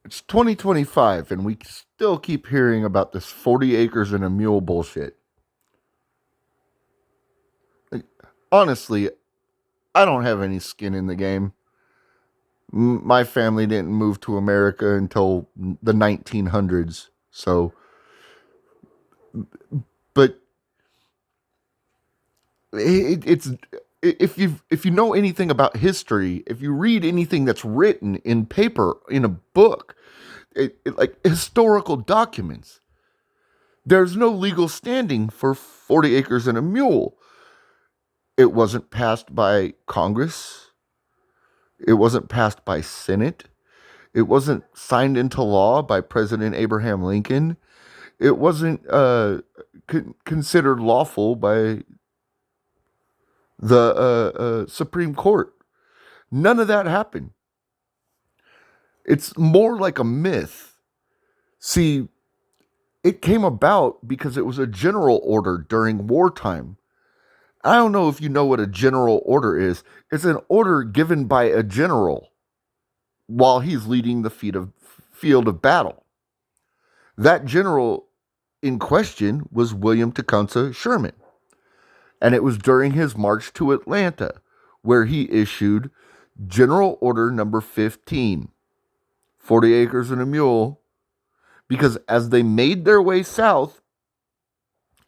It's 2025, and we still keep hearing about this 40 acres and a mule bullshit. Like, honestly, I don't have any skin in the game. My family didn't move to America until the 1900s. So, but it's if you know anything about history, if you read anything that's written in paper in a book, like historical documents, there's no legal standing for 40 acres and a mule. It wasn't passed by Congress. It wasn't passed by Senate. It wasn't signed into law by President Abraham Lincoln. It wasn't considered lawful by the Supreme Court. None of that happened. It's more like a myth. See, it came about because it was a general order during wartime. I don't know if you know what a general order is. It's an order given by a general while he's leading the field of battle. That general in question was William Tecumseh Sherman. And it was during his march to Atlanta where he issued General Order number 15, 40 acres and a mule, because as they made their way south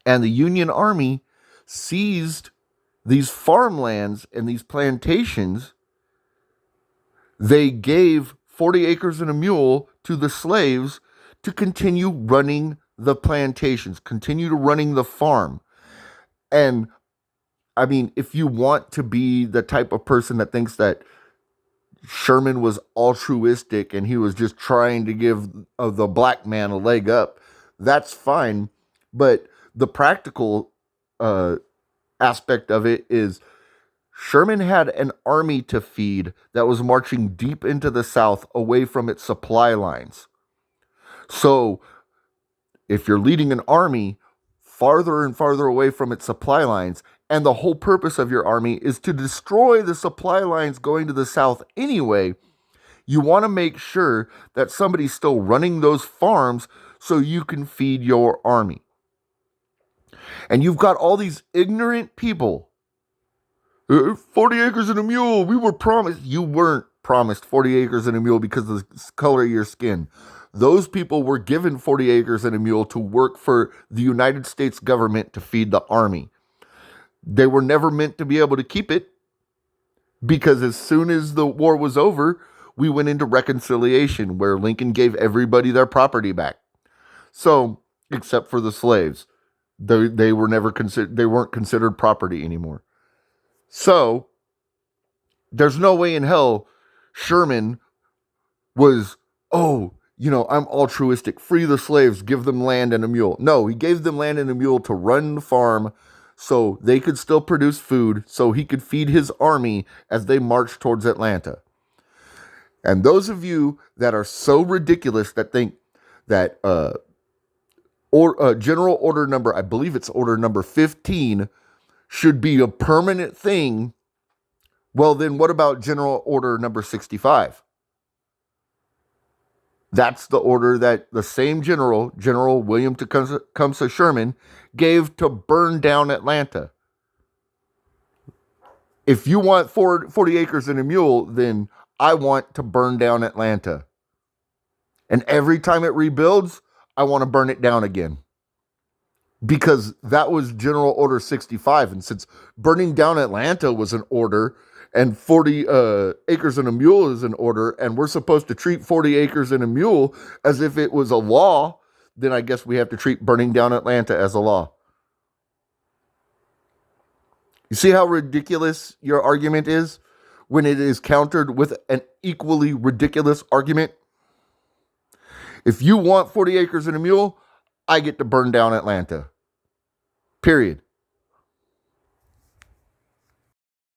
and the Union Army seized these farmlands and these plantations, they gave 40 acres and a mule to the slaves to continue running the plantations, continue to running the farm. And I mean, if you want to be the type of person that thinks that Sherman was altruistic and he was just trying to give the black man a leg up, that's fine. But the practical aspect of it is Sherman had an army to feed that was marching deep into the South away from its supply lines. So if you're leading an army farther and farther away from its supply lines, and the whole purpose of your army is to destroy the supply lines going to the South anyway, you want to make sure that somebody's still running those farms so you can feed your army. And you've got all these ignorant people. 40 acres and a mule. We were promised. You weren't promised 40 acres and a mule because of the color of your skin. Those people were given 40 acres and a mule to work for the United States government to feed the army. They were never meant to be able to keep it because as soon as the war was over, we went into reconciliation where Lincoln gave everybody their property back. So, except for the slaves, they were never considered. They weren't considered property anymore. So, there's no way in hell Sherman was, oh, I'm altruistic. Free the slaves, give them land and a mule. No, he gave them land and a mule to run the farm so they could still produce food so he could feed his army as they marched towards Atlanta. And those of you that are so ridiculous that think that General Order number, I believe it's Order number 15, should be a permanent thing, well, then what about General Order number 65? That's the order that the same general, General William Tecumseh Sherman, gave to burn down Atlanta. If you want 40 acres and a mule, then I want to burn down Atlanta. And every time it rebuilds, I want to burn it down again. Because that was General Order 65. And since burning down Atlanta was an order, and 40 acres and a mule is an order, and we're supposed to treat 40 acres and a mule as if it was a law, then I guess we have to treat burning down Atlanta as a law. You see how ridiculous your argument is when it is countered with an equally ridiculous argument? If you want 40 acres and a mule, I get to burn down Atlanta. Period.